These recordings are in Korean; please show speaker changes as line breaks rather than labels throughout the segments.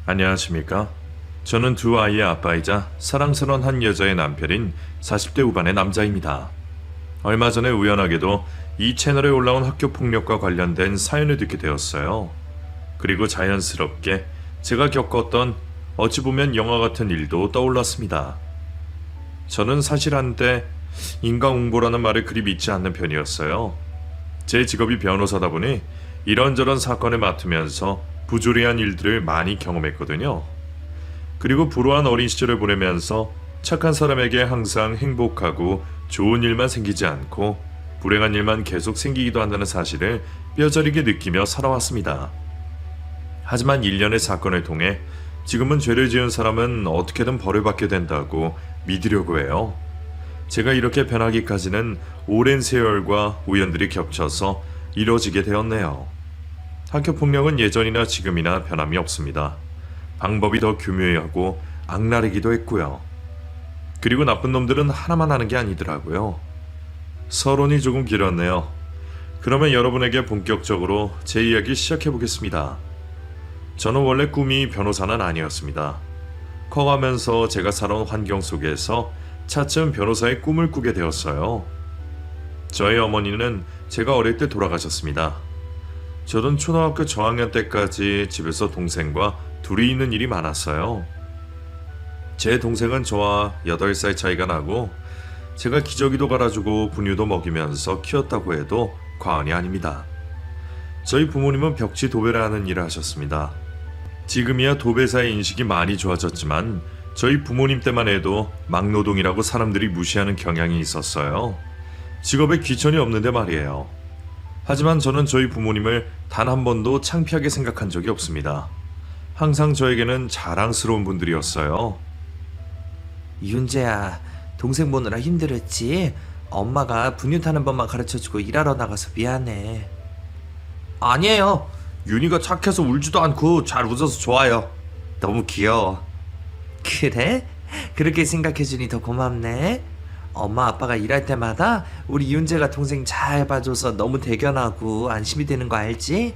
안녕하십니까? 저는 두 아이의 아빠이자 사랑스러운 한 여자의 남편인 40대 후반의 남자입니다. 얼마 전에 우연하게도 이 채널에 올라온 학교 폭력과 관련된 사연을 듣게 되었어요. 그리고 자연스럽게 제가 겪었던 어찌 보면 영화 같은 일도 떠올랐습니다. 저는 사실 한때 인과응보라는 말을 그리 믿지 않는 편이었어요. 제 직업이 변호사다 보니 이런저런 사건을 맡으면서 부조리한 일들을 많이 경험했거든요. 그리고 불우한 어린 시절을 보내면서 착한 사람에게 항상 행복하고 좋은 일만 생기지 않고 불행한 일만 계속 생기기도 한다는 사실을 뼈저리게 느끼며 살아왔습니다. 하지만 일련의 사건을 통해 지금은 죄를 지은 사람은 어떻게든 벌을 받게 된다고 믿으려고 해요. 제가 이렇게 변하기까지는 오랜 세월과 우연들이 겹쳐서 이뤄지게 되었네요. 학교 폭력은 예전이나 지금이나 변함이 없습니다. 방법이 더 교묘하고 악랄하기도 했고요. 그리고 나쁜 놈들은 하나만 하는 게 아니더라고요. 서론이 조금 길었네요. 그러면 여러분에게 본격적으로 제 이야기 시작해 보겠습니다. 저는 원래 꿈이 변호사는 아니었습니다. 커가면서 제가 살아온 환경 속에서 차츰 변호사의 꿈을 꾸게 되었어요. 저희 어머니는 제가 어릴 때 돌아가셨습니다. 저는 초등학교 저학년 때까지 집에서 동생과 둘이 있는 일이 많았어요. 제 동생은 저와 8살 차이가 나고 제가 기저귀도 갈아주고 분유도 먹이면서 키웠다고 해도 과언이 아닙니다. 저희 부모님은 벽지 도배를 하는 일을 하셨습니다. 지금이야 도배사의 인식이 많이 좋아졌지만 저희 부모님 때만 해도 막노동이라고 사람들이 무시하는 경향이 있었어요. 직업에 귀천이 없는데 말이에요. 하지만 저는 저희 부모님을 단 한 번도 창피하게 생각한 적이 없습니다. 항상 저에게는 자랑스러운 분들이었어요.
윤재야, 동생 보느라 힘들었지? 엄마가 분유 타는 법만 가르쳐주고 일하러 나가서 미안해. 아니에요. 윤희가 착해서 울지도 않고 잘 웃어서 좋아요. 너무 귀여워. 그래? 그렇게 생각해주니 더 고맙네. 엄마 아빠가 일할 때마다 우리 윤재가 동생 잘 봐줘서 너무 대견하고 안심이 되는 거 알지?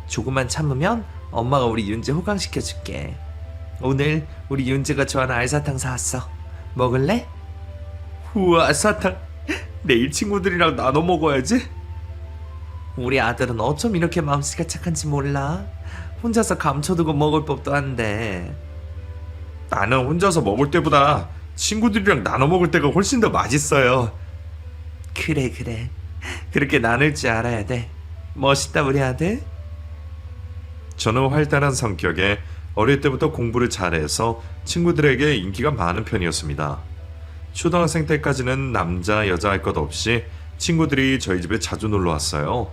조금만 참으면 엄마가 우리 윤재 호강시켜줄게. 오늘 우리 윤재가 좋아하는 알사탕 사왔어. 먹을래? 우와, 사탕. 내일 친구들이랑 나눠 먹어야지. 우리 아들은 어쩜 이렇게 마음씨가 착한지 몰라. 혼자서 감춰두고 먹을 법도 한데. 나는 혼자서 먹을 때보다 친구들이랑 나눠 먹을 때가 훨씬 더 맛있어요. 그래. 그렇게 나눌 줄 알아야 돼. 멋있다 우리 아들.
저는 활달한 성격에 어릴 때부터 공부를 잘해서 친구들에게 인기가 많은 편이었습니다. 초등학생 때까지는 남자, 여자 할 것 없이 친구들이 저희 집에 자주 놀러 왔어요.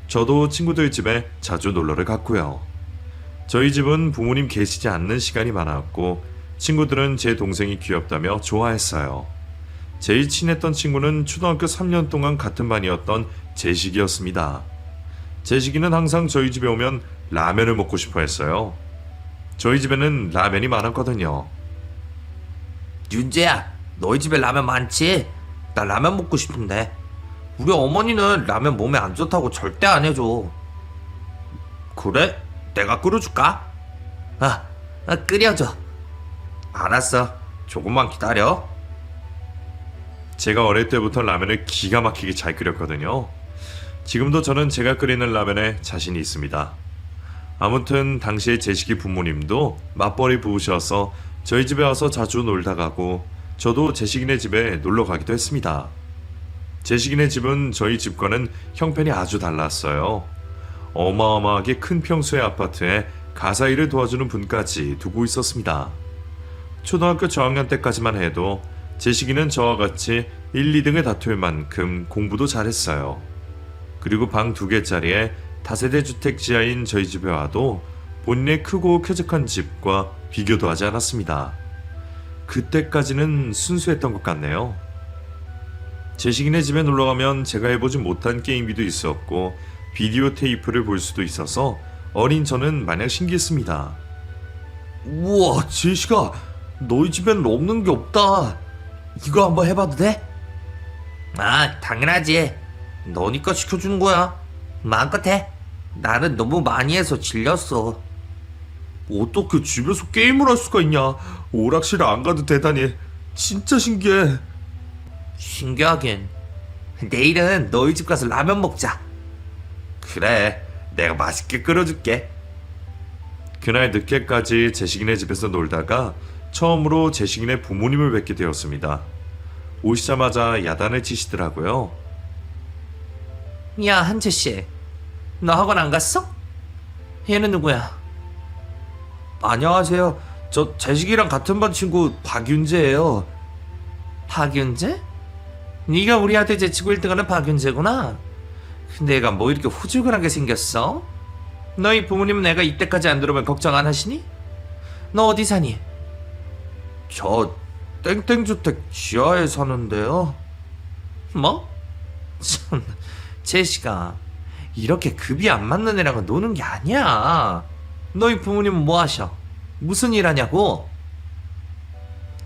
저도 친구들 집에 자주 놀러를 갔고요. 저희 집은 부모님 계시지 않는 시간이 많았고 친구들은 제 동생이 귀엽다며 좋아했어요. 제일 친했던 친구는 초등학교 3년 동안 같은 반이었던 재식이었습니다. 재식이는 항상 저희 집에 오면 라면을 먹고 싶어 했어요. 저희 집에는 라면이 많았거든요.
윤재야, 너희 집에 라면 많지? 나 라면 먹고 싶은데. 우리 어머니는 라면 몸에 안 좋다고 절대 안 해줘. 그래? 내가 끓여줄까? 끓여줘. 알았어. 조금만 기다려.
제가 어릴 때부터 라면을 기가 막히게 잘 끓였거든요. 지금도 저는 제가 끓이는 라면에 자신이 있습니다. 아무튼 당시에 재식이 부모님도 맞벌이 부부셔서 저희 집에 와서 자주 놀다 가고 저도 재식이네 집에 놀러 가기도 했습니다. 재식이네 집은 저희 집과는 형편이 아주 달랐어요. 어마어마하게 큰 평수의 아파트에 가사 일을 도와주는 분까지 두고 있었습니다. 초등학교 저학년 때까지만 해도 재식이는 저와 같이 1, 2등을 다툴 만큼 공부도 잘했어요. 그리고 방 2개짜리에 다세대 주택 지하인 저희 집에 와도 본인의 크고 쾌적한 집과 비교도 하지 않았습니다. 그때까지는 순수했던 것 같네요. 재식이네 집에 놀러가면 제가 해보지 못한 게임기도 있었고 비디오 테이프를 볼 수도 있어서 어린 저는 마냥 신기했습니다.
우와, 재식아, 너희 집에는 없는 게 없다. 이거 한번 해봐도 돼? 당연하지. 너니까 시켜주는 거야. 마음껏 해. 나는 너무 많이 해서 질렸어. 어떻게 집에서 게임을 할 수가 있냐? 오락실 안 가도 되다니. 진짜 신기해. 신기하긴. 내일은 너희 집 가서 라면 먹자. 그래, 내가 맛있게 끓여줄게.
그날 늦게까지 제식이네 집에서 놀다가 처음으로 제식이네 부모님을 뵙게 되었습니다. 오시자마자 야단을 치시더라고요.
야, 한채씨, 너 학원 안 갔어? 얘는 누구야? 안녕하세요. 저 재식이랑 같은 반 친구 박윤재예요. 박윤재? 네가 우리 아들 제치고 1등하는 박윤재구나. 근데 얘가 뭐 이렇게 후줄근하게 생겼어? 너희 부모님은 내가 이때까지 안 들어오면 걱정 안 하시니? 너 어디 사니? 저 땡땡주택 지하에 사는데요. 뭐? 참, 제시가 이렇게 급이 안 맞는 애랑은 노는 게 아니야. 너희 부모님은 뭐 하셔? 무슨 일 하냐고?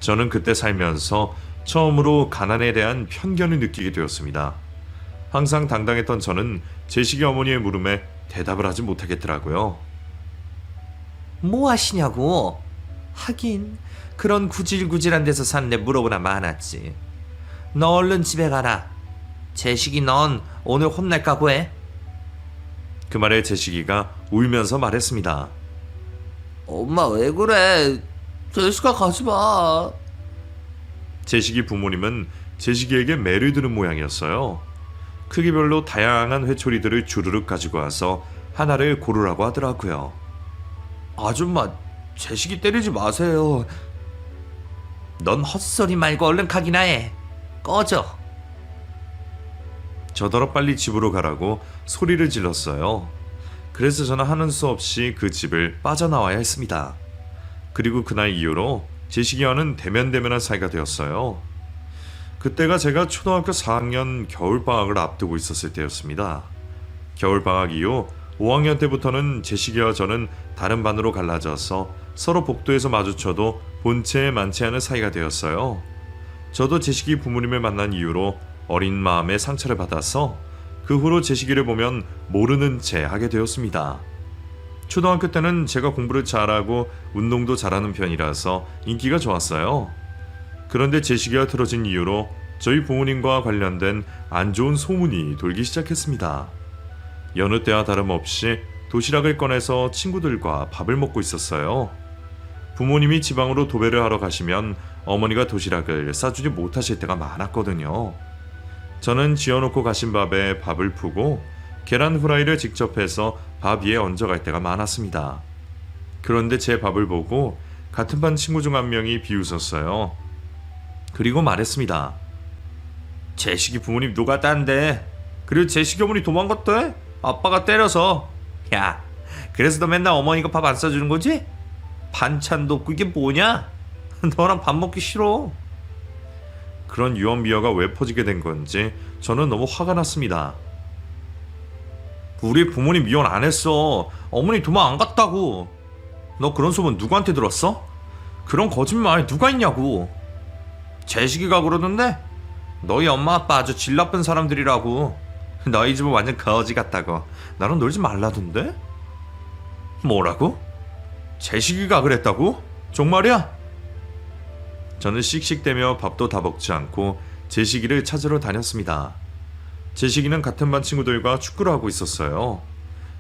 저는 그때 살면서 처음으로 가난에 대한 편견을 느끼게 되었습니다. 항상 당당했던 저는 제식이 어머니의 물음에 대답을 하지 못하겠더라고요.
뭐 하시냐고? 하긴 그런 구질구질한 데서 사는 애 물어보나 많았지. 너 얼른 집에 가라. 제식이 넌 오늘 혼날 각오해.
그 말에 제식이가 울면서 말했습니다.
엄마 왜 그래? 제시가 가지마.
제식이 부모님은 제식이에게 매를 드는 모양이었어요. 크기별로 다양한 회초리들을 주르륵 가지고 와서 하나를 고르라고 하더라고요.
아줌마, 제식이 때리지 마세요. 넌 헛소리 말고 얼른 가기나 해. 꺼져.
저더러 빨리 집으로 가라고 소리를 질렀어요. 그래서 저는 하는 수 없이 그 집을 빠져나와야 했습니다. 그리고 그날 이후로 제식이와는 대면대면한 사이가 되었어요. 그때가 제가 초등학교 4학년 겨울방학을 앞두고 있었을 때였습니다. 겨울방학 이후 5학년 때부터는 제식이와 저는 다른 반으로 갈라져서 서로 복도에서 마주쳐도 본체에 많지 않은 사이가 되었어요. 저도 제식이 부모님을 만난 이후로 어린 마음에 상처를 받아서 그 후로 제식이를 보면 모르는 채 하게 되었습니다. 초등학교 때는 제가 공부를 잘하고 운동도 잘하는 편이라서 인기가 좋았어요. 그런데 제식이가 틀어진 이후로 저희 부모님과 관련된 안 좋은 소문이 돌기 시작했습니다. 여느 때와 다름없이 도시락을 꺼내서 친구들과 밥을 먹고 있었어요. 부모님이 지방으로 도배를 하러 가시면 어머니가 도시락을 싸주지 못하실 때가 많았거든요. 저는 지어놓고 가신 밥에 밥을 푸고 계란 후라이를 직접 해서 밥 위에 얹어갈 때가 많았습니다. 그런데 제 밥을 보고 같은 반 친구 중 한 명이 비웃었어요. 그리고 말했습니다. 제식이 부모님 노가다인데 그리고 제식이 어머니 도망갔대? 아빠가 때려서. 야, 그래서 너 맨날 어머니가 밥 안 싸주는 거지? 반찬도 없고 이게 뭐냐? 너랑 밥 먹기 싫어. 그런 유언비어가 왜 퍼지게 된 건지 저는 너무 화가 났습니다. 우리 부모님 이혼 안 했어. 어머니 도망 안 갔다고. 너 그런 소문 누구한테 들었어? 그런 거짓말 누가 있냐고. 제식이가 그러던데 너희 엄마 아빠 아주 질 나쁜 사람들이라고. 너희 집은 완전 거지 같다고. 나랑 놀지 말라던데? 뭐라고? 제식이가 그랬다고? 정말이야? 저는 씩씩대며 밥도 다 먹지 않고 제식이를 찾으러 다녔습니다. 제식이는 같은 반 친구들과 축구를 하고 있었어요.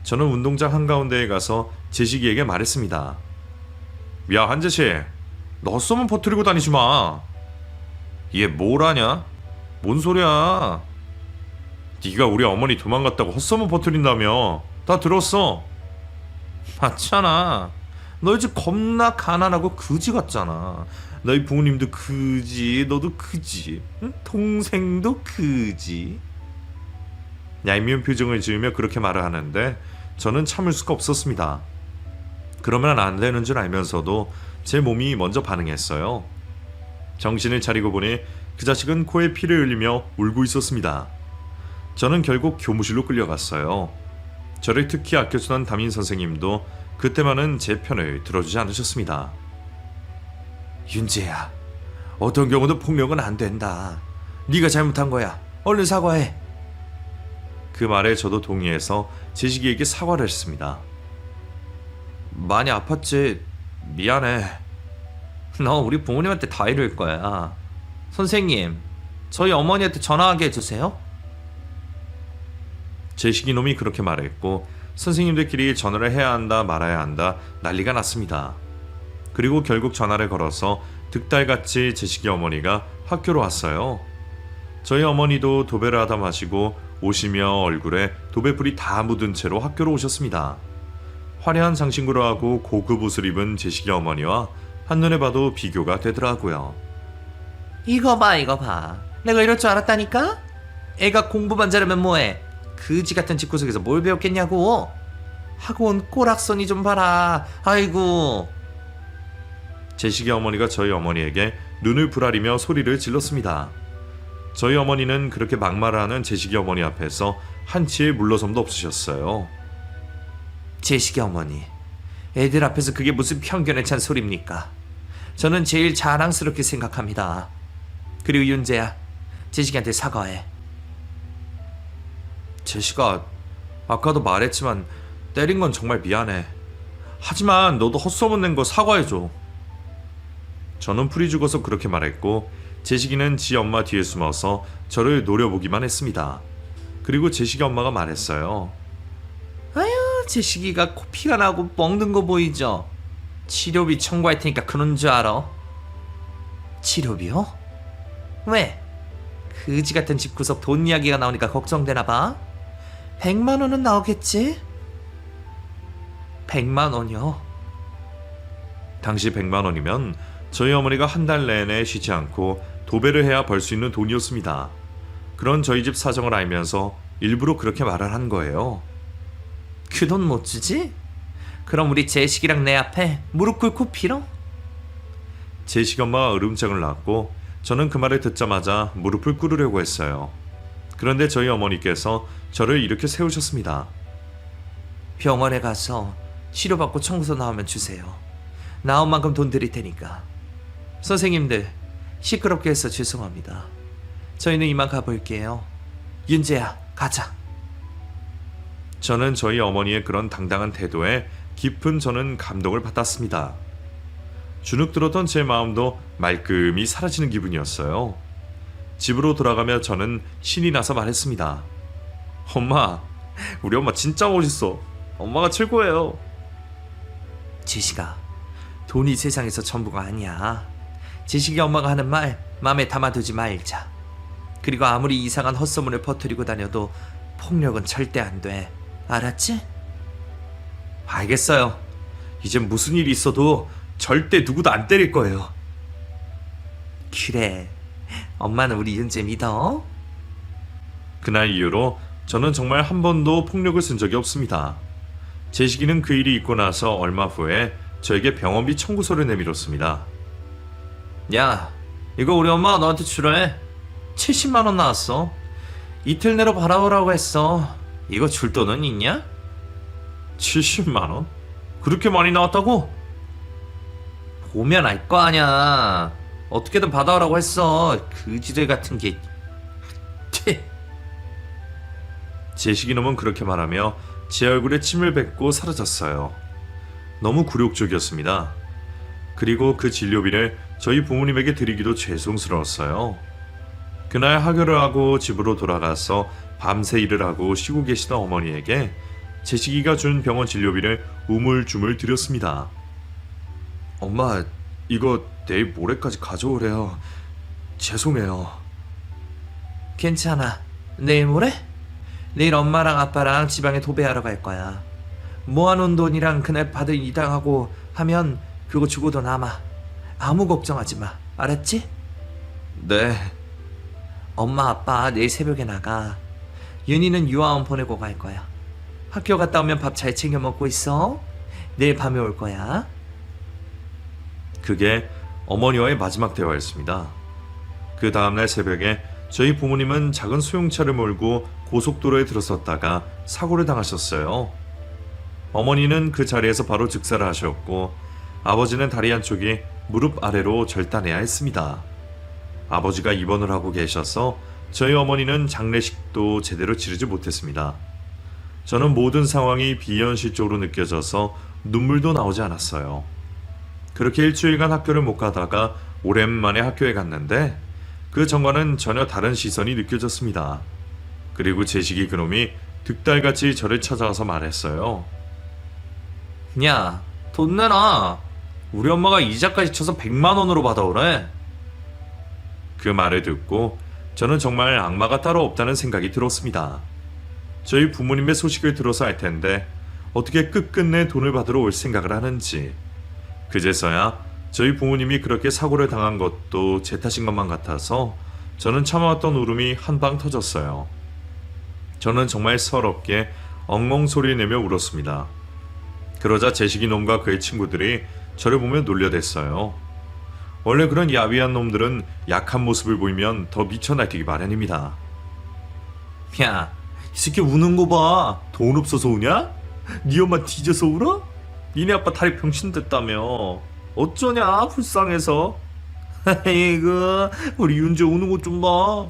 저는 운동장 한가운데에 가서 제식이에게 말했습니다. 야, 한재씨, 너 헛소문 퍼뜨리고 다니지 마. 얘 뭘 하냐? 뭔 소리야? 네가 우리 어머니 도망갔다고 헛소문 퍼뜨린다며. 다 들었어. 맞잖아. 너희 집 겁나 가난하고 그지 같잖아. 너희 부모님도 그지, 너도 그지, 응? 동생도 그지. 얄미운 표정을 지으며 그렇게 말을 하는데 저는 참을 수가 없었습니다. 그러면 안 되는 줄 알면서도 제 몸이 먼저 반응했어요. 정신을 차리고 보니 그 자식은 코에 피를 흘리며 울고 있었습니다. 저는 결국 교무실로 끌려갔어요. 저를 특히 아껴주던 담임 선생님도 그때만은 제 편을 들어주지 않으셨습니다. 윤재야, 어떤 경우도 폭력은 안 된다. 네가 잘못한 거야. 얼른 사과해. 그 말에 저도 동의해서 제식이에게 사과를 했습니다.
많이 아팠지. 미안해. 너 우리 부모님한테 다 이럴 거야. 선생님, 저희 어머니한테 전화하게 해주세요.
제식이 놈이 그렇게 말했고 선생님들끼리 전화를 해야 한다 말아야 한다 난리가 났습니다. 그리고 결국 전화를 걸어서 득달같이 제식이 어머니가 학교로 왔어요. 저희 어머니도 도배를 하다 마시고 오시며 얼굴에 도배불이 다 묻은 채로 학교로 오셨습니다. 화려한 장신구를 하고 고급 옷을 입은 제식이 어머니와 한눈에 봐도 비교가 되더라고요.
이거 봐, 이거 봐. 내가 이럴 줄 알았다니까? 애가 공부만 잘하면 뭐해? 그지 같은 집구석에서 뭘 배웠겠냐고? 하고 온 꼬락선이 좀 봐라. 아이고.
제식이 어머니가 저희 어머니에게 눈을 부라리며 소리를 질렀습니다. 저희 어머니는 그렇게 막말을 하는 제식이 어머니 앞에서 한치의 물러섬도 없으셨어요.
제식이 어머니, 애들 앞에서 그게 무슨 편견에 찬 소리입니까? 저는 제일 자랑스럽게 생각합니다. 그리고 윤재야, 제식이한테 사과해. 제식아, 아까도 말했지만 때린 건 정말 미안해. 하지만 너도 헛소문 낸 거 사과해줘. 저는 풀이 죽어서 그렇게 말했고 제식이는 지 엄마 뒤에 숨어서 저를 노려보기만 했습니다. 그리고 제식이 엄마가 말했어요. 아유, 제식이가 코피가 나고 먹는 거 보이죠? 치료비 청구할 테니까 그런 줄 알아. 치료비요? 왜? 그지 같은 집구석 돈 이야기가 나오니까 걱정되나 봐. 100만 원은 나오겠지? 100만 원이요? 당시 100만 원이면 저희 어머니가 한 달 내내 쉬지 않고 도배를 해야 벌 수 있는 돈이었습니다. 그런 저희 집 사정을 알면서 일부러 그렇게 말을 한 거예요. 그 돈 못 주지? 그럼 우리 제식이랑 내 앞에 무릎 꿇고 빌어? 제식 엄마가 으름장을 놨고 저는 그 말을 듣자마자 무릎을 꿇으려고 했어요. 그런데 저희 어머니께서 저를 이렇게 세우셨습니다. 병원에 가서 치료받고 청구서 나오면 주세요. 나온 만큼 돈 드릴 테니까. 선생님들, 시끄럽게 해서 죄송합니다. 저희는 이만 가볼게요. 윤재야, 가자. 저는 저희 어머니의 그런 당당한 태도에 깊은 저는 감동을 받았습니다. 주눅 들었던 제 마음도 말끔히 사라지는 기분이었어요. 집으로 돌아가며 저는 신이 나서 말했습니다. 엄마, 우리 엄마 진짜 멋있어. 엄마가 최고예요. 제식아, 돈이 세상에서 전부가 아니야. 제식이 엄마가 하는 말 마음에 담아두지 말자. 그리고 아무리 이상한 헛소문을 퍼뜨리고 다녀도 폭력은 절대 안 돼. 알았지? 알겠어요. 이젠 무슨 일이 있어도 절대 누구도 안 때릴 거예요. 그래, 엄마는 우리 윤재 믿어. 그날 이후로 저는 정말 한 번도 폭력을 쓴 적이 없습니다. 제식이는 그 일이 있고 나서 얼마 후에 저에게 병원비 청구서를 내밀었습니다. 야, 이거 우리 엄마가 너한테 주래. 70만 원 나왔어. 이틀 내로 받아오라고 했어. 이거 줄 돈은 있냐? 70만 원? 그렇게 많이 나왔다고? 보면 알 거 아냐. 어떻게든 받아오라고 했어. 그지들 같은 게. 제식이놈은 그렇게 말하며 제 얼굴에 침을 뱉고 사라졌어요. 너무 굴욕적이었습니다. 그리고 그 진료비를 저희 부모님에게 드리기도 죄송스러웠어요. 그날 하교를 하고 집으로 돌아가서 밤새 일을 하고 쉬고 계시던 어머니에게 제식이가 준 병원 진료비를 우물쭈물 드렸습니다. 엄마, 이거 내일 모레까지 가져오래요. 죄송해요. 괜찮아. 내일 모레? 내일 엄마랑 아빠랑 지방에 도배하러 갈 거야. 모아놓은 돈이랑 그날 받을 이당하고 하면 그거 주고도 남아. 아무 걱정하지 마. 알았지? 네. 엄마 아빠 내일 새벽에 나가. 윤희는 유아원 보내고 갈 거야. 학교 갔다 오면 밥 잘 챙겨 먹고 있어. 내일 밤에 올 거야. 그게 어머니와의 마지막 대화였습니다. 그 다음날 새벽에 저희 부모님은 작은 소형차를 몰고 고속도로에 들어섰다가 사고를 당하셨어요. 어머니는 그 자리에서 바로 즉사를 하셨고 아버지는 다리 한쪽이 무릎 아래로 절단해야 했습니다. 아버지가 입원을 하고 계셔서 저희 어머니는 장례식도 제대로 치르지 못했습니다. 저는 모든 상황이 비현실적으로 느껴져서
눈물도 나오지 않았어요. 그렇게 일주일간 학교를 못 가다가 오랜만에 학교에 갔는데 그 전과는 전혀 다른 시선이 느껴졌습니다. 그리고 제식이 그놈이 득달같이 저를 찾아와서 말했어요.
야, 돈 내놔. 우리 엄마가 이자까지 쳐서 100만 원으로 받아오래.
그 말을 듣고 저는 정말 악마가 따로 없다는 생각이 들었습니다. 저희 부모님의 소식을 들어서 알 텐데 어떻게 끝끝내 돈을 받으러 올 생각을 하는지. 그제서야 저희 부모님이 그렇게 사고를 당한 것도 제 탓인 것만 같아서 저는 참아왔던 울음이 한방 터졌어요. 저는 정말 서럽게 엉엉 소리 내며 울었습니다. 그러자 제식이 놈과 그의 친구들이 저를 보며 놀려댔어요. 원래 그런 야비한 놈들은 약한 모습을 보이면 더 미쳐 날뛰기 마련입니다.
야, 이 새끼 우는 거 봐. 돈 없어서 우냐? 네 엄마 뒤져서 울어? 니네 아빠 다리 병신됐다며. 어쩌냐, 불쌍해서. 아이고, 우리 윤재 우는 거 좀 봐.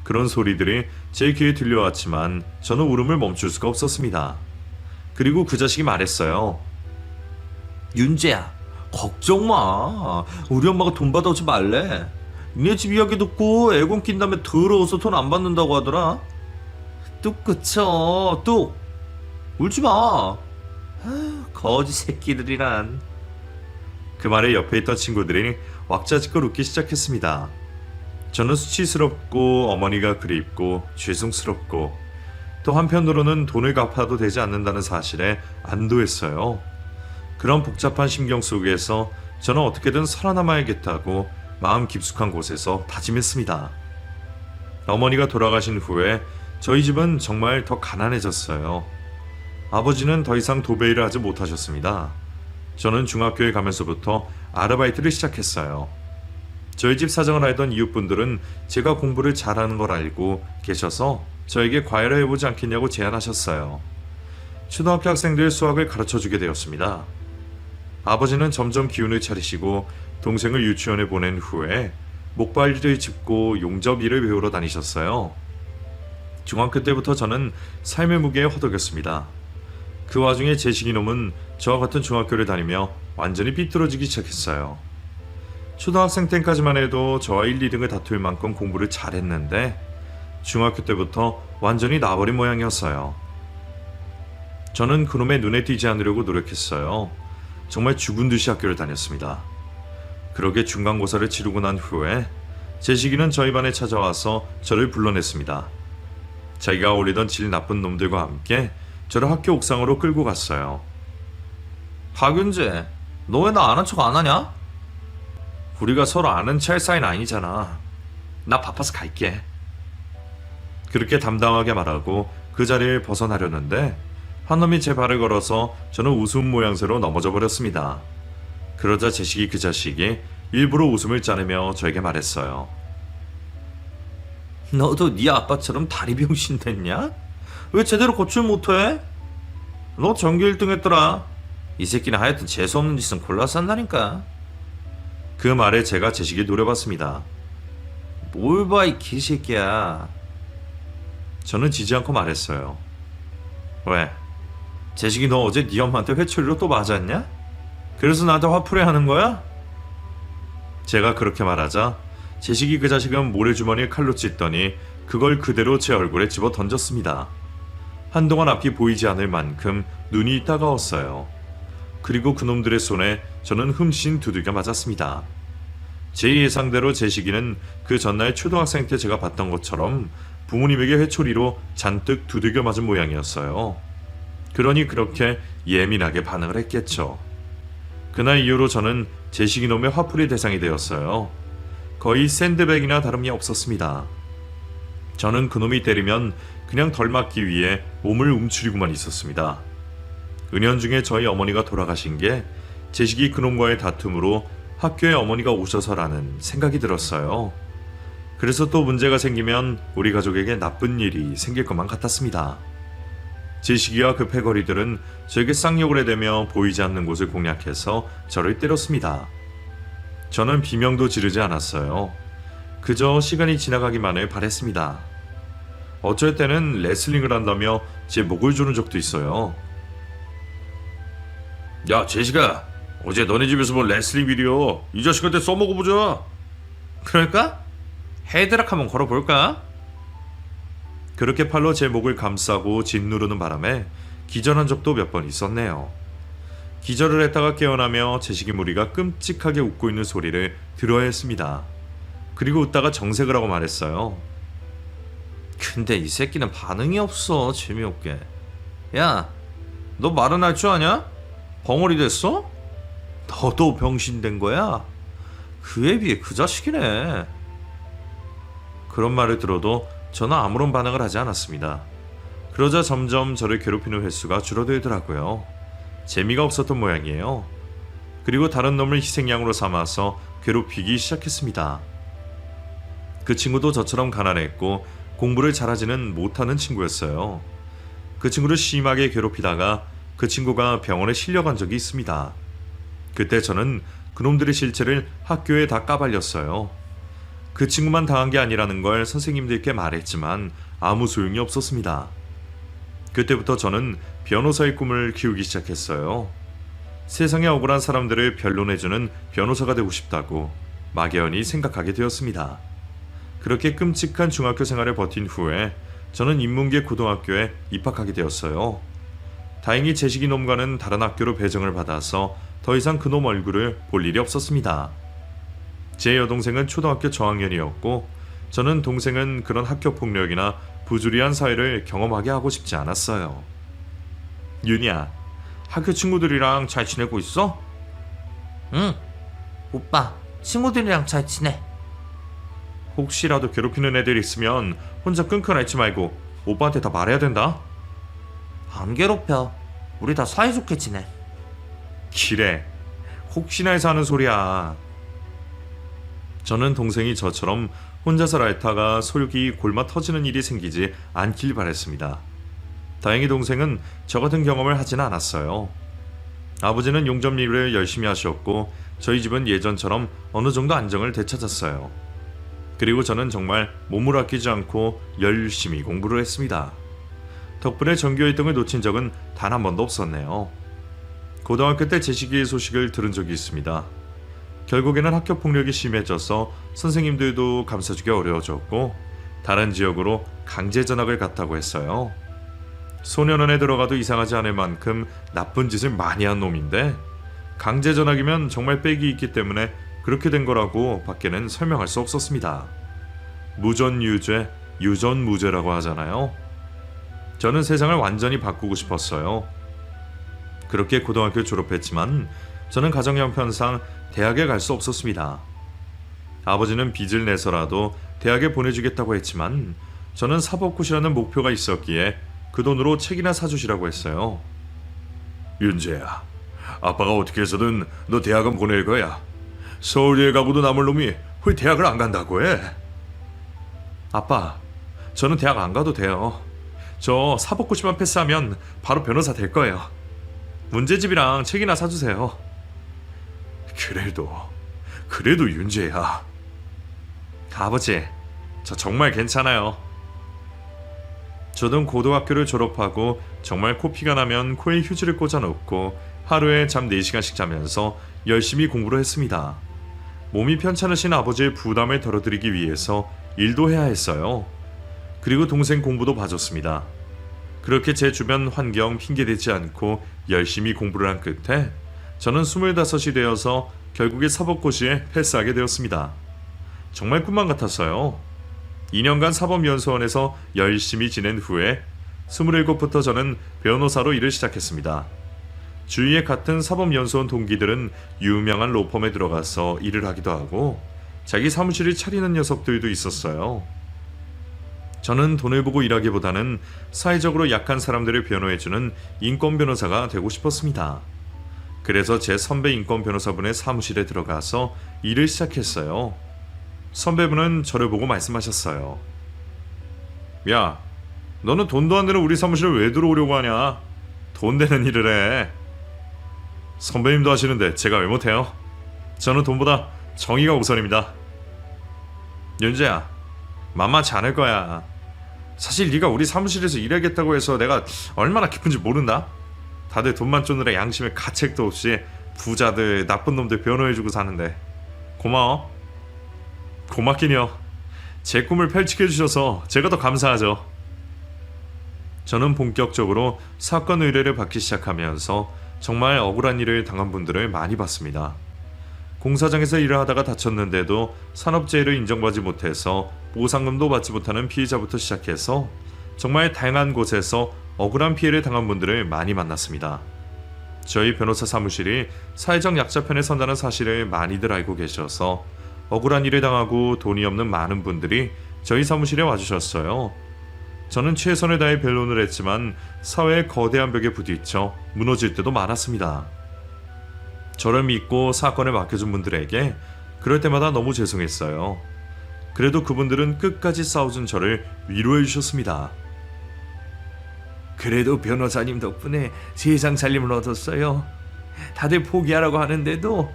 그런 소리들이 제 귀에 들려왔지만 저는 울음을 멈출 수가 없었습니다. 그리고 그 자식이 말했어요.
윤재야, 걱정 마. 우리 엄마가 돈 받아오지 말래. 니네 집 이야기 듣고 애공 낀 다음에 더러워서 돈 안 받는다고 하더라. 뚝 그쳐, 뚝. 울지 마. 거지 새끼들이란.
그 말에 옆에 있던 친구들이 왁자지껄 웃기 시작했습니다. 저는 수치스럽고 어머니가 그립고 죄송스럽고 또 한편으로는 돈을 갚아도 되지 않는다는 사실에 안도했어요. 그런 복잡한 심경 속에서 저는 어떻게든 살아남아야겠다고 마음 깊숙한 곳에서 다짐했습니다. 어머니가 돌아가신 후에 저희 집은 정말 더 가난해졌어요. 아버지는 더 이상 도배일을 하지 못하셨습니다. 저는 중학교에 가면서부터 아르바이트를 시작했어요. 저희 집 사정을 알던 이웃분들은 제가 공부를 잘하는 걸 알고 계셔서 저에게 과외를 해보지 않겠냐고 제안하셨어요. 초등학교 학생들 수학을 가르쳐주게 되었습니다. 아버지는 점점 기운을 차리시고 동생을 유치원에 보낸 후에 목발일을 짚고 용접일을 배우러 다니셨어요. 중학교 때부터 저는 삶의 무게에 허덕였습니다. 그 와중에 제식이 놈은 저와 같은 중학교를 다니며 완전히 삐뚤어지기 시작했어요. 초등학생 때까지만 해도 저와 1, 2등을 다툴 만큼 공부를 잘했는데 중학교 때부터 완전히 나버린 모양이었어요. 저는 그놈의 눈에 띄지 않으려고 노력했어요. 정말 죽은 듯이 학교를 다녔습니다. 그러게 중간고사를 치르고 난 후에 제식이는 저희 반에 찾아와서 저를 불러냈습니다. 자기가 어울리던 질 나쁜 놈들과 함께 저를 학교 옥상으로 끌고 갔어요.
박윤재, 너 왜 나 아는 척 안 하냐?
우리가 서로 아는 체 할 사이는 아니잖아.
나 바빠서 갈게.
그렇게 담담하게 말하고 그 자리를 벗어나려는데 한 놈이 제 발을 걸어서 저는 웃음 모양새로 넘어져 버렸습니다. 그러자 제식이 그 자식이 일부러 웃음을 짜내며 저에게 말했어요.
너도 네 아빠처럼 다리 병신 됐냐? 왜 제대로 고출 못해? 너 전교 1등 했더라. 이 새끼는 하여튼 재수없는 짓은 골라서 한다니까.
그 말에 제가 제식이 노려봤습니다.
뭘 봐, 이 개새끼야.
저는 지지 않고 말했어요.
왜? 재식이 너 어제 네 엄마한테 회초리로 또 맞았냐? 그래서 나한테 화풀이 하는 거야?
제가 그렇게 말하자 제식이 그 자식은 모래주머니에 칼로 찢더니 그걸 그대로 제 얼굴에 집어 던졌습니다. 한동안 앞이 보이지 않을 만큼 눈이 따가웠어요. 그리고 그놈들의 손에 저는 흠씬 두들겨 맞았습니다. 제 예상대로 제식이는 그 전날 초등학생 때 제가 봤던 것처럼 부모님에게 회초리로 잔뜩 두들겨 맞은 모양이었어요. 그러니 그렇게 예민하게 반응을 했겠죠. 그날 이후로 저는 제식이 놈의 화풀이 대상이 되었어요. 거의 샌드백이나 다름이 없었습니다. 저는 그놈이 때리면 그냥 덜 맞기 위해 몸을 움츠리고만 있었습니다. 은연중에 저희 어머니가 돌아가신 게 제식이 그놈과의 다툼으로 학교에 어머니가 오셔서라는 생각이 들었어요. 그래서 또 문제가 생기면 우리 가족에게 나쁜 일이 생길 것만 같았습니다. 제식이와 그 패거리들은 저에게 쌍욕을 해대며 보이지 않는 곳을 공략해서 저를 때렸습니다. 저는 비명도 지르지 않았어요. 그저 시간이 지나가기만을 바랬습니다. 어쩔 때는 레슬링을 한다며 제 목을 조른 적도 있어요. 야, 제시가 어제 너네 집에서 본 레슬링 비디오 이 자식한테 써먹어보자.
그럴까? 헤드락 한번 걸어볼까?
그렇게 팔로 제 목을 감싸고 짓누르는 바람에 기절한 적도 몇 번 있었네요. 기절을 했다가 깨어나며 제식이 무리가 끔찍하게 웃고 있는 소리를 들어야 했습니다. 그리고 웃다가 정색을 하고 말했어요.
근데 이 새끼는 반응이 없어. 재미없게. 야, 너 말은 할 줄 아냐? 벙어리 됐어? 너도 병신 된 거야? 그에 비해 그 자식이네.
그런 말을 들어도 저는 아무런 반응을 하지 않았습니다. 그러자 점점 저를 괴롭히는 횟수가 줄어들더라고요. 재미가 없었던 모양이에요. 그리고 다른 놈을 희생양으로 삼아서 괴롭히기 시작했습니다. 그 친구도 저처럼 가난했고 공부를 잘하지는 못하는 친구였어요. 그 친구를 심하게 괴롭히다가 그 친구가 병원에 실려간 적이 있습니다. 그때 저는 그놈들의 실체를 학교에 다 까발렸어요. 그 친구만 당한 게 아니라는 걸 선생님들께 말했지만 아무 소용이 없었습니다. 그때부터 저는 변호사의 꿈을 키우기 시작했어요. 세상에 억울한 사람들을 변론해주는 변호사가 되고 싶다고 막연히 생각하게 되었습니다. 그렇게 끔찍한 중학교 생활을 버틴 후에 저는 인문계 고등학교에 입학하게 되었어요. 다행히 제식이 놈과는 다른 학교로 배정을 받아서 더 이상 그놈 얼굴을 볼 일이 없었습니다. 제 여동생은 초등학교 저학년이었고 저는 동생은 그런 학교 폭력이나 부주의한 사회를 경험하게 하고 싶지 않았어요. 윤이야, 학교 친구들이랑 잘 지내고 있어?
응. 오빠, 친구들이랑 잘 지내.
혹시라도 괴롭히는 애들 있으면 혼자 끙끙 앓지 말고 오빠한테 다 말해야 된다.
안 괴롭혀. 우리 다 사이좋게 지내.
기래. 혹시나 해서 하는 소리야. 저는 동생이 저처럼 혼자서 앓다가 속이 골마 터지는 일이 생기지 않길 바랬습니다. 다행히 동생은 저 같은 경험을 하지는 않았어요. 아버지는 용접 일을 열심히 하셨고 저희 집은 예전처럼 어느 정도 안정을 되찾았어요. 그리고 저는 정말 몸을 아끼지 않고 열심히 공부를 했습니다. 덕분에 전교 1등을 놓친 적은 단 한 번도 없었네요. 고등학교 때 제시기의 소식을 들은 적이 있습니다. 결국에는 학교 폭력이 심해져서 선생님들도 감싸주기 어려워졌고 다른 지역으로 강제 전학을 갔다고 했어요. 소년원에 들어가도 이상하지 않을 만큼 나쁜 짓을 많이 한 놈인데 강제 전학이면 정말 빽이 있기 때문에 그렇게 된 거라고 밖에는 설명할 수 없었습니다. 무전유죄, 유전무죄라고 하잖아요. 저는 세상을 완전히 바꾸고 싶었어요. 그렇게 고등학교 졸업했지만 저는 가정 형편상 대학에 갈 수 없었습니다. 아버지는 빚을 내서라도 대학에 보내주겠다고 했지만 저는 사법고시라는 목표가 있었기에 그 돈으로 책이나 사주시라고 했어요. 윤재야, 아빠가 어떻게 해서든 너 대학은 보낼 거야. 서울에 가고도 남을 놈이 왜 대학을 안 간다고 해? 아빠, 저는 대학 안 가도 돼요. 저 사법고시만 패스하면 바로 변호사 될 거예요. 문제집이랑 책이나 사주세요. 그래도 윤재야. 아버지, 저 정말 괜찮아요. 저는 고등학교를 졸업하고 정말 코피가 나면 코에 휴지를 꽂아 놓고 하루에 잠 4시간씩 자면서 열심히 공부를 했습니다. 몸이 편찮으신 아버지의 부담을 덜어드리기 위해서 일도 해야 했어요. 그리고 동생 공부도 봐줬습니다. 그렇게 제 주변 환경 핑계대지 않고 열심히 공부를 한 끝에 저는 25이 되어서 결국에 사법고시에 패스하게 되었습니다. 정말 꿈만 같았어요. 2년간 사법연수원에서 열심히 지낸 후에 27부터 저는 변호사로 일을 시작했습니다. 주위에 같은 사법연수원 동기들은 유명한 로펌에 들어가서 일을 하기도 하고 자기 사무실을 차리는 녀석들도 있었어요. 저는 돈을 보고 일하기보다는 사회적으로 약한 사람들을 변호해주는 인권 변호사가 되고 싶었습니다. 그래서 제 선배 인권 변호사분의 사무실에 들어가서 일을 시작했어요. 선배분은 저를 보고 말씀하셨어요. 야, 너는 돈도 안 되는 우리 사무실에 왜 들어오려고 하냐? 돈 되는 일을 해. 선배님도 하시는데 제가 왜 못해요? 저는 돈보다 정의가 우선입니다. 윤재야, 만만치 않을 거야. 사실 네가 우리 사무실에서 일하겠다고 해서 내가 얼마나 기쁜지 모른다? 다들 돈만 쫓느라 양심에 가책도 없이 부자들 나쁜 놈들 변호해주고 사는데 고마워. 고맙긴요. 제 꿈을 펼치게 해주셔서 제가 더 감사하죠. 저는 본격적으로 사건 의뢰를 받기 시작하면서 정말 억울한 일을 당한 분들을 많이 봤습니다. 공사장에서 일을 하다가 다쳤는데도 산업재해를 인정받지 못해서 보상금도 받지 못하는 피해자부터 시작해서 정말 다양한 곳에서 억울한 피해를 당한 분들을 많이 만났습니다. 저희 변호사 사무실이 사회적 약자 편에 선다는 사실을 많이들 알고 계셔서 억울한 일을 당하고 돈이 없는 많은 분들이 저희 사무실에 와주셨어요. 저는 최선을 다해 변론을 했지만 사회의 거대한 벽에 부딪혀 무너질 때도 많았습니다. 저를 믿고 사건을 맡겨준 분들에게 그럴 때마다 너무 죄송했어요. 그래도 그분들은 끝까지 싸워준 저를 위로해 주셨습니다.
그래도 변호사님 덕분에 세상 살림을 얻었어요. 다들 포기하라고 하는데도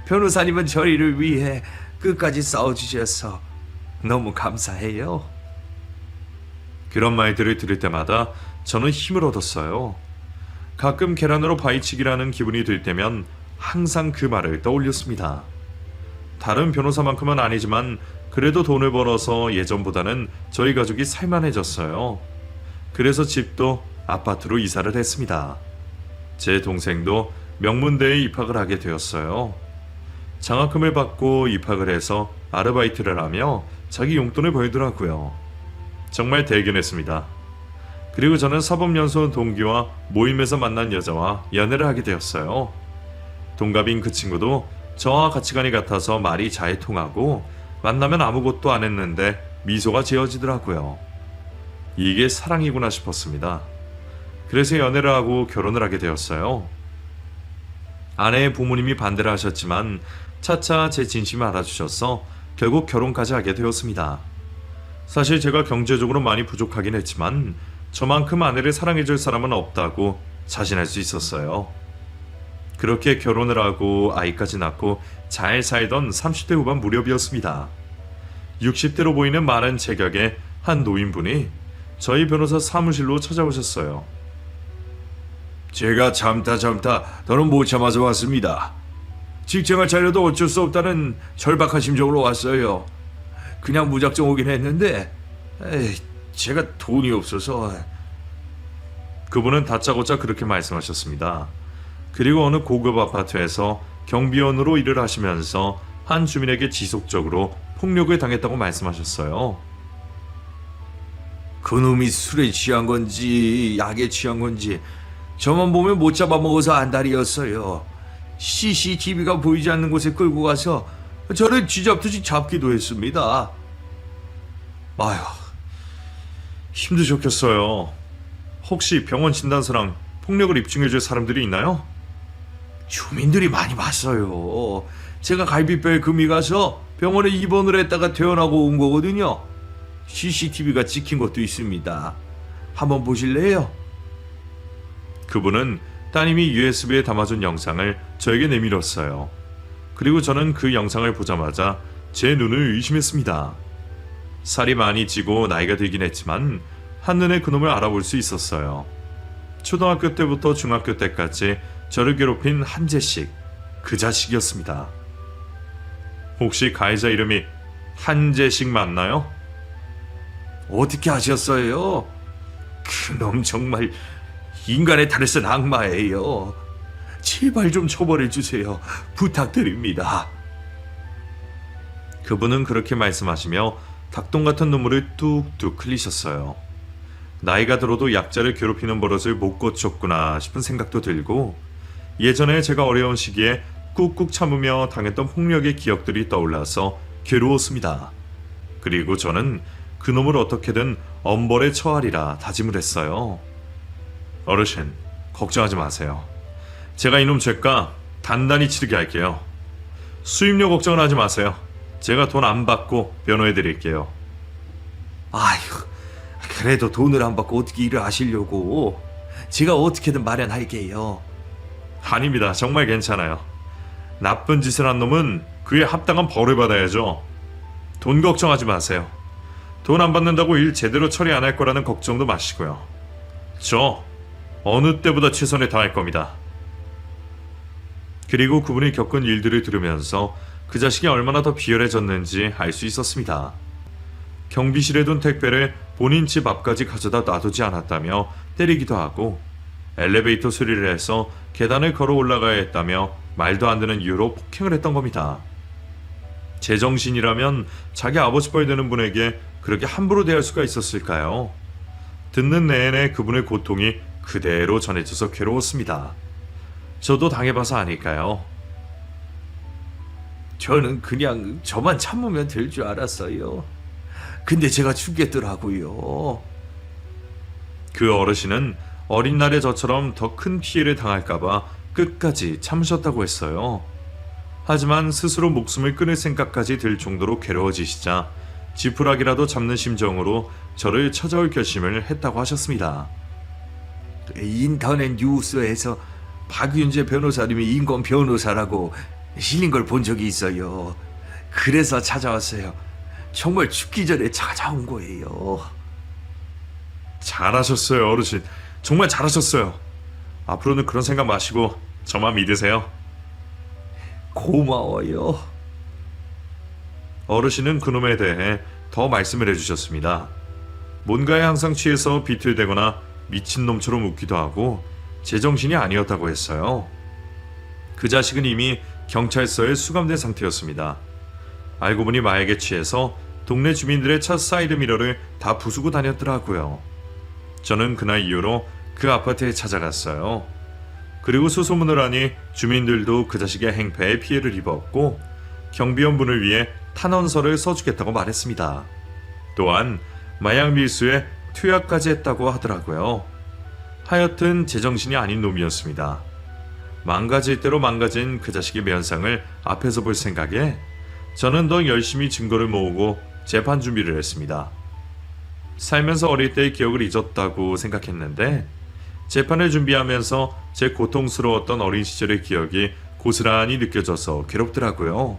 변호사님은 저희를 위해 끝까지 싸워주셔서 너무 감사해요.
그런 말들을 들을 때마다 저는 힘을 얻었어요. 가끔 계란으로 바위치기라는 기분이 들 때면 항상 그 말을 떠올렸습니다. 다른 변호사만큼은 아니지만 그래도 돈을 벌어서 예전보다는 저희 가족이 살만해졌어요. 그래서 집도 아파트로 이사를 했습니다. 제 동생도 명문대에 입학을 하게 되었어요. 장학금을 받고 입학을 해서 아르바이트를 하며 자기 용돈을 벌더라고요. 정말 대견했습니다. 그리고 저는 사법연수원 동기와 모임에서 만난 여자와 연애를 하게 되었어요. 동갑인 그 친구도 저와 가치관이 같아서 말이 잘 통하고 만나면 아무것도 안 했는데 미소가 지어지더라고요. 이게 사랑이구나 싶었습니다. 그래서 연애를 하고 결혼을 하게 되었어요. 아내의 부모님이 반대를 하셨지만 차차 제 진심을 알아주셔서 결국 결혼까지 하게 되었습니다. 사실 제가 경제적으로 많이 부족하긴 했지만 저만큼 아내를 사랑해줄 사람은 없다고 자신할 수 있었어요. 그렇게 결혼을 하고 아이까지 낳고 잘 살던 30대 후반 무렵이었습니다. 60대로 보이는 마른 체격의 한 노인분이 저희 변호사 사무실로 찾아오셨어요.
제가 참다 더는 못 참아서 왔습니다. 직장을 차려도 어쩔 수 없다는 절박한 심정으로 왔어요. 그냥 무작정 오긴 했는데 제가 돈이 없어서.
그분은 다짜고짜 그렇게 말씀하셨습니다. 그리고 어느 고급 아파트에서 경비원으로 일을 하시면서 한 주민에게 지속적으로 폭력을 당했다고 말씀하셨어요.
그놈이 술에 취한 건지 약에 취한 건지 저만 보면 못 잡아먹어서 안달이었어요. CCTV가 보이지 않는 곳에 끌고 가서 저를 쥐잡듯이 잡기도 했습니다.
아휴, 힘드셨겠어요. 혹시 병원 진단서랑 폭력을 입증해줄 사람들이 있나요?
주민들이 많이 봤어요. 제가 갈비뼈에 금이 가서 병원에 입원을 했다가 퇴원하고 온 거거든요. CCTV가 찍힌 것도 있습니다. 한번 보실래요?
그분은 따님이 USB에 담아준 영상을 저에게 내밀었어요. 그리고 저는 그 영상을 보자마자 제 눈을 의심했습니다. 살이 많이 찌고 나이가 들긴 했지만 한눈에 그놈을 알아볼 수 있었어요. 초등학교 때부터 중학교 때까지 저를 괴롭힌 한재식, 그 자식이었습니다. 혹시 가해자 이름이 한재식 맞나요?
어떻게 아셨어요? 그놈 정말 인간의 탈을 쓴 악마예요. 제발 좀 처벌해 주세요. 부탁드립니다.
그분은 그렇게 말씀하시며 닭똥 같은 눈물을 뚝뚝 흘리셨어요. 나이가 들어도 약자를 괴롭히는 버릇을 못 고쳤구나 싶은 생각도 들고 예전에 제가 어려운 시기에 꾹꾹 참으며 당했던 폭력의 기억들이 떠올라서 괴로웠습니다. 그리고 저는 그놈을 어떻게든 엄벌에 처하리라 다짐을 했어요. 어르신, 걱정하지 마세요. 제가 이놈 죄가 단단히 치르게 할게요. 수임료 걱정은 하지 마세요. 제가 돈 안 받고 변호해 드릴게요.
아휴, 그래도 돈을 안 받고 어떻게 일을 하시려고. 제가 어떻게든 마련할게요.
아닙니다. 정말 괜찮아요. 나쁜 짓을 한 놈은 그에 합당한 벌을 받아야죠. 돈 걱정하지 마세요. 돈 안 받는다고 일 제대로 처리 안 할 거라는 걱정도 마시고요. 저 어느 때보다 최선을 다할 겁니다. 그리고 그분이 겪은 일들을 들으면서 그 자식이 얼마나 더 비열해졌는지 알 수 있었습니다. 경비실에 둔 택배를 본인 집 앞까지 가져다 놔두지 않았다며 때리기도 하고, 엘리베이터 수리를 해서 계단을 걸어 올라가야 했다며 말도 안 되는 이유로 폭행을 했던 겁니다. 제정신이라면 자기 아버지뻘 되는 분에게 그렇게 함부로 대할 수가 있었을까요? 듣는 내내 그분의 고통이 그대로 전해져서 괴로웠습니다. 저도 당해봐서 아닐까요?
저는 그냥 저만 참으면 될 줄 알았어요. 근데 제가 죽겠더라고요.
그 어르신은 어린 날의 저처럼 더 큰 피해를 당할까봐 끝까지 참으셨다고 했어요. 하지만 스스로 목숨을 끊을 생각까지 들 정도로 괴로워지시자 지푸라기라도 잡는 심정으로 저를 찾아올 결심을 했다고 하셨습니다.
인터넷 뉴스에서 박윤재 변호사님이 인권 변호사라고 실린 걸 본 적이 있어요. 그래서 찾아왔어요. 정말 죽기 전에 찾아온 거예요.
잘하셨어요, 어르신. 정말 잘하셨어요. 앞으로는 그런 생각 마시고 저만 믿으세요.
고마워요.
어르신은 그놈에 대해 더 말씀을 해주셨습니다. 뭔가에 항상 취해서 비틀대거나 미친놈처럼 웃기도 하고 제정신이 아니었다고 했어요. 그 자식은 이미 경찰서에 수감된 상태였습니다. 알고 보니 마약에 취해서 동네 주민들의 차 사이드미러를 다 부수고 다녔더라고요. 저는 그날 이후로 그 아파트에 찾아갔어요. 그리고 수소문을 하니 주민들도 그 자식의 행패에 피해를 입었고 경비원분을 위해 탄원서를 써주겠다고 말했습니다. 또한 마약 밀수에 투약까지 했다고 하더라고요. 하여튼 제정신이 아닌 놈이었습니다. 망가질 대로 망가진 그 자식의 면상을 앞에서 볼 생각에 저는 더 열심히 증거를 모으고 재판 준비를 했습니다. 살면서 어릴 때의 기억을 잊었다고 생각했는데 재판을 준비하면서 제 고통스러웠던 어린 시절의 기억이 고스란히 느껴져서 괴롭더라고요.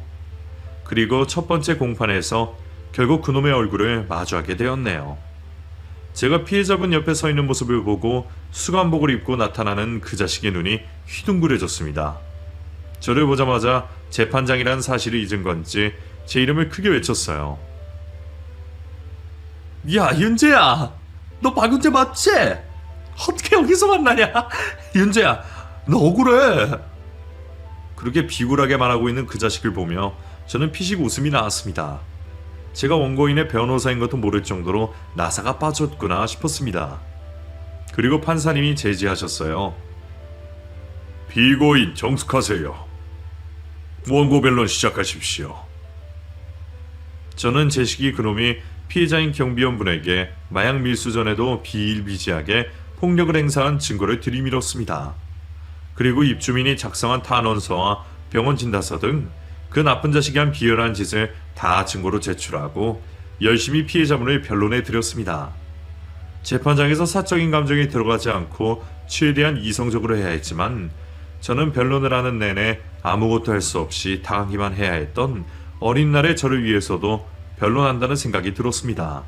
그리고 첫 번째 공판에서 결국 그놈의 얼굴을 마주하게 되었네요. 제가 피해자분 옆에 서 있는 모습을 보고 수감복을 입고 나타나는 그 자식의 눈이 휘둥그레졌습니다. 저를 보자마자 재판장이란 사실을 잊은 건지 제 이름을 크게 외쳤어요.
야, 윤재야, 너 박윤재 맞지? 어떻게 여기서 만나냐? 윤재야, 너 억울해.
그렇게 비굴하게 말하고 있는 그 자식을 보며 저는 피식 웃음이 나왔습니다. 제가 원고인의 변호사인 것도 모를 정도로 나사가 빠졌구나 싶었습니다. 그리고 판사님이 제지하셨어요. 피고인 정숙하세요. 원고 변론 시작하십시오. 저는 제 시기 그놈이 피해자인 경비원분에게 마약 밀수 전에도 비일비재하게 폭력을 행사한 증거를 들이밀었습니다. 그리고 입주민이 작성한 탄원서와 병원 진단서 등 그 나쁜 자식이 한 비열한 짓을 다 증거로 제출하고 열심히 피해자분을 변론해 드렸습니다. 재판장에서 사적인 감정이 들어가지 않고 최대한 이성적으로 해야 했지만 저는 변론을 하는 내내 아무것도 할 수 없이 당하기만 해야 했던 어린 날의 저를 위해서도 변론한다는 생각이 들었습니다.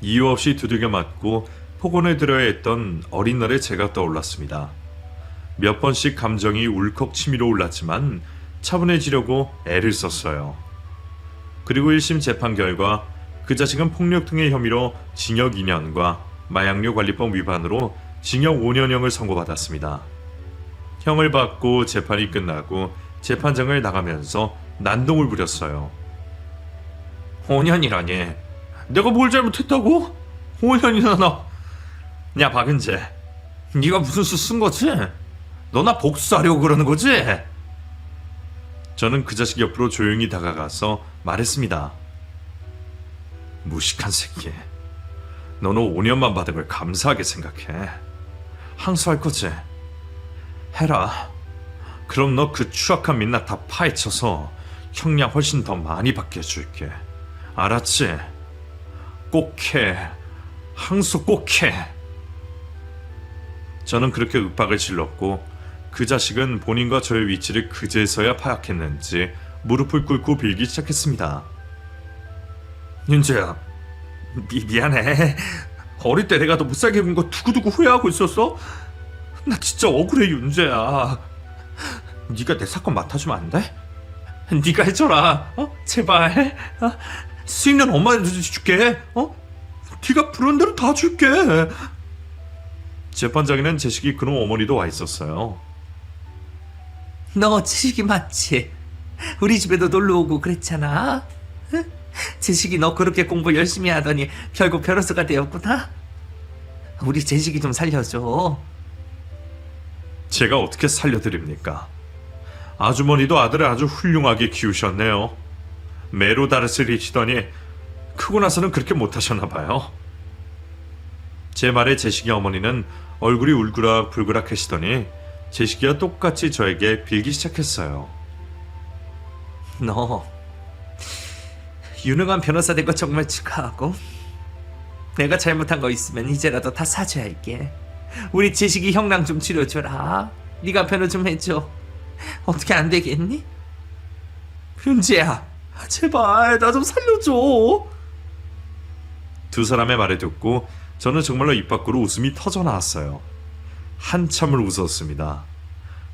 이유 없이 두들겨 맞고 폭언을 들어야 했던 어린 날의 제가 떠올랐습니다. 몇 번씩 감정이 울컥 치밀어 올랐지만 차분해지려고 애를 썼어요. 그리고 1심 재판 결과 그 자식은 폭력 등의 혐의로 징역 2년과 마약류 관리법 위반으로 징역 5년형을 선고받았습니다. 형을 받고 재판이 끝나고 재판장을 나가면서 난동을 부렸어요.
5년이라니? 내가 뭘 잘못했다고? 5년이나 나. 야, 박은재, 네가 무슨 수 쓴 거지? 너 나 복수하려고 그러는 거지?
저는 그 자식 옆으로 조용히 다가가서 말했습니다. 무식한 새끼. 너는 5년만 받은 걸 감사하게 생각해. 항소할 거지? 해라. 그럼 너 그 추악한 민낯 다 파헤쳐서 형량 훨씬 더 많이 받게 해줄게. 알았지? 꼭 해. 항소 꼭 해. 저는 그렇게 윽박을 질렀고 그 자식은 본인과 저의 위치를 그제서야 파악했는지 무릎을 꿇고 빌기 시작했습니다.
윤재야, 미안해.
어릴 때 내가 너 못살게 군 거 두고두고 후회하고 있었어? 나 진짜 억울해 윤재야. 네가 내 사건 맡아주면 안 돼? 네가 해줘라. 제발. 수익은 엄마한테 줄게. 네가 부른 대로 다 줄게. 재판장에는 제식이 그놈 어머니도 와 있었어요.
너 지식이 맞지? 우리 집에도 놀러 오고 그랬잖아. 응? 지식이 너 그렇게 공부 열심히 하더니 결국 변호사가 되었구나. 우리 제식이 좀 살려줘.
제가 어떻게 살려드립니까? 아주머니도 아들을 아주 훌륭하게 키우셨네요. 매로 다르스리시더니 크고 나서는 그렇게 못하셨나 봐요. 제 말에 제식이 어머니는 얼굴이 울그락불그락 하시더니 제식이와 똑같이 저에게 빌기 시작했어요.
너 유능한 변호사 된 거 정말 축하하고, 내가 잘못한 거 있으면 이제라도 다 사죄할게. 우리 제식이 형랑 좀 치료줘라. 네가 변호 좀 해줘. 어떻게 안 되겠니? 윤재야, 제발 나 좀 살려줘.
두 사람의 말을 듣고 저는 정말로 입 밖으로 웃음이 터져 나왔어요. 한참을 웃었습니다.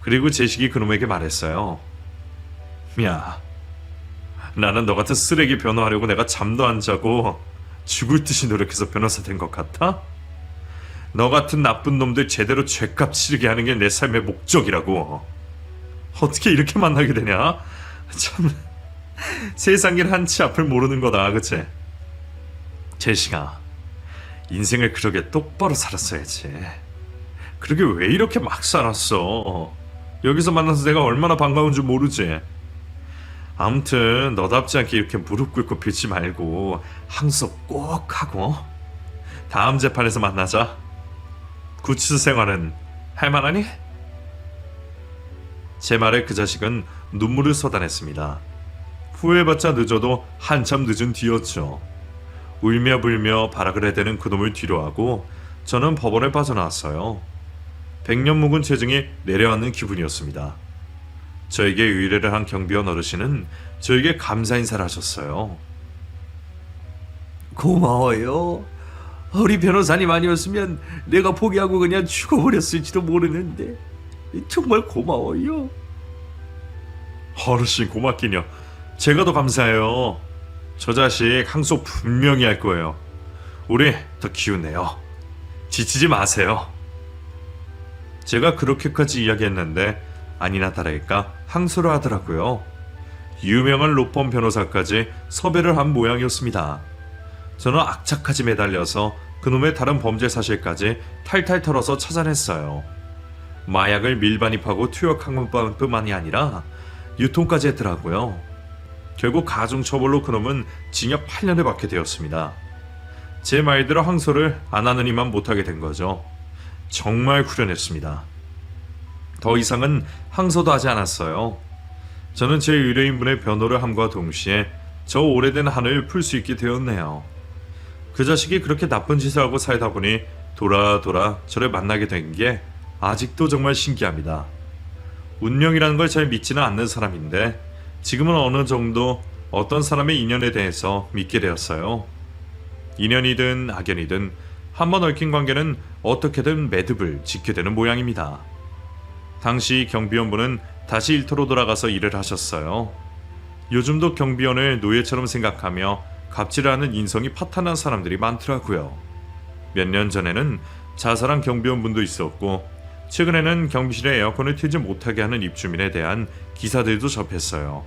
그리고 제식이 그놈에게 말했어요. 야, 나는 너 같은 쓰레기 변호하려고 내가 잠도 안 자고 죽을 듯이 노력해서 변호사 된 것 같아? 너 같은 나쁜 놈들 제대로 죗값 치르게 하는 게 내 삶의 목적이라고. 어떻게 이렇게 만나게 되냐? 참, 세상 일 한치 앞을 모르는 거다, 그치? 제식아, 인생을 그러게 똑바로 살았어야지. 그러게 왜 이렇게 막 살았어? 여기서 만나서 내가 얼마나 반가운 줄 모르지? 아무튼 너답지 않게 이렇게 무릎 꿇고 빌지 말고 항소 꼭 하고 다음 재판에서 만나자. 구치소 생활은 할만하니? 제 말에 그 자식은 눈물을 쏟아냈습니다. 후회받자 늦어도 한참 늦은 뒤였죠. 울며 불며 발악을 해대는 그놈을 뒤로하고 저는 법원을 빠져나왔어요. 100년 묵은 체증이 내려앉는 기분이었습니다. 저에게 의뢰를 한 경비원 어르신은 저에게 감사 인사를 하셨어요.
고마워요. 우리 변호사님 아니었으면 내가 포기하고 그냥 죽어버렸을지도 모르는데 정말 고마워요.
어르신 고맙긴요. 제가 더 감사해요. 저 자식 항소 분명히 할 거예요. 우리 더 기운내요. 지치지 마세요. 제가 그렇게까지 이야기했는데 아니나 다를까 항소를 하더라고요. 유명한 로펌 변호사까지 섭외를 한 모양이었습니다. 저는 악착같이 매달려서 그놈의 다른 범죄 사실까지 탈탈 털어서 찾아냈어요. 마약을 밀반입하고 투약한 것뿐만이 아니라 유통까지 했더라고요. 결국 가중처벌로 그놈은 징역 8년을 받게 되었습니다. 제 말대로 항소를 안 하느니만 못하게 된 거죠. 정말 후련했습니다. 더 이상은 항소도 하지 않았어요. 저는 제 의뢰인분의 변호를 함과 동시에 저 오래된 한을 풀 수 있게 되었네요. 그 자식이 그렇게 나쁜 짓을 하고 살다 보니 돌아 저를 만나게 된 게 아직도 정말 신기합니다. 운명이라는 걸 잘 믿지는 않는 사람인데 지금은 어느 정도 어떤 사람의 인연에 대해서 믿게 되었어요. 인연이든 악연이든 한번 얽힌 관계는 어떻게든 매듭을 짓게 되는 모양입니다. 당시 경비원분은 다시 일터로 돌아가서 일을 하셨어요. 요즘도 경비원을 노예처럼 생각하며 갑질하는 인성이 파탄난 사람들이 많더라고요. 몇 년 전에는 자살한 경비원분도 있었고 최근에는 경비실에 에어컨을 틀지 못하게 하는 입주민에 대한 기사들도 접했어요.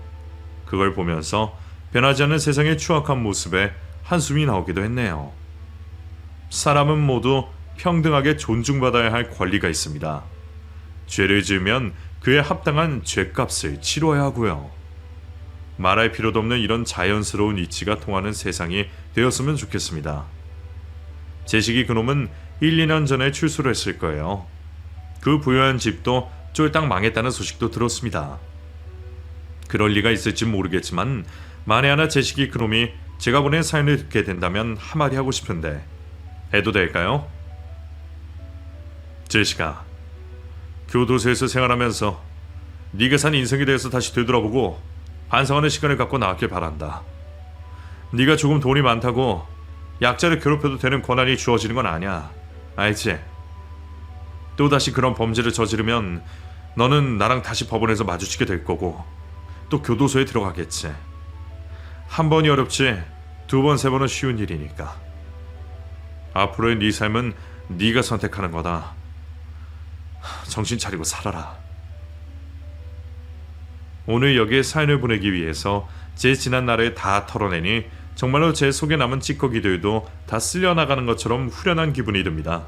그걸 보면서 변하지 않는 세상의 추악한 모습에 한숨이 나오기도 했네요. 사람은 모두 평등하게 존중받아야 할 권리가 있습니다. 죄를 지으면 그에 합당한 죄값을 치러야 하고요. 말할 필요도 없는 이런 자연스러운 이치가 통하는 세상이 되었으면 좋겠습니다. 제식이 그놈은 1, 2년 전에 출소를 했을 거예요. 그 부유한 집도 쫄딱 망했다는 소식도 들었습니다. 그럴 리가 있을지 모르겠지만 만에 하나 제식이 그놈이 제가 보낸 사연을 듣게 된다면 한마디 하고 싶은데 해도 될까요? 제식아, 교도소에서 생활하면서 네가 산 인생에 대해서 다시 되돌아보고 반성하는 시간을 갖고 나왔길 바란다. 네가 조금 돈이 많다고 약자를 괴롭혀도 되는 권한이 주어지는 건 아니야. 알지? 또다시 그런 범죄를 저지르면 너는 나랑 다시 법원에서 마주치게 될 거고 또 교도소에 들어가겠지. 한 번이 어렵지 두 번, 세 번은 쉬운 일이니까. 앞으로의 네 삶은 네가 선택하는 거다. 정신 차리고 살아라. 오늘 여기에 사연을 보내기 위해서 제 지난 날을 다 털어내니 정말로 제 속에 남은 찌꺼기들도 다 쓸려나가는 것처럼 후련한 기분이 듭니다.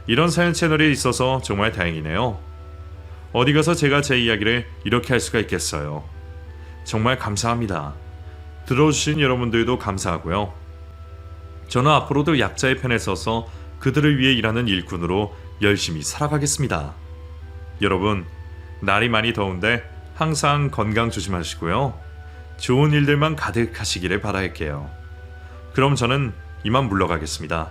이런 사연 채널이 있어서 정말 다행이네요. 어디 가서 제가 제 이야기를 이렇게 할 수가 있겠어요. 정말 감사합니다. 들어주신 여러분들도 감사하고요. 저는 앞으로도 약자의 편에 서서 그들을 위해 일하는 일꾼으로 열심히 살아가겠습니다. 여러분, 날이 많이 더운데 항상 건강 조심하시고요. 좋은 일들만 가득하시기를 바랄게요. 그럼 저는 이만 물러가겠습니다.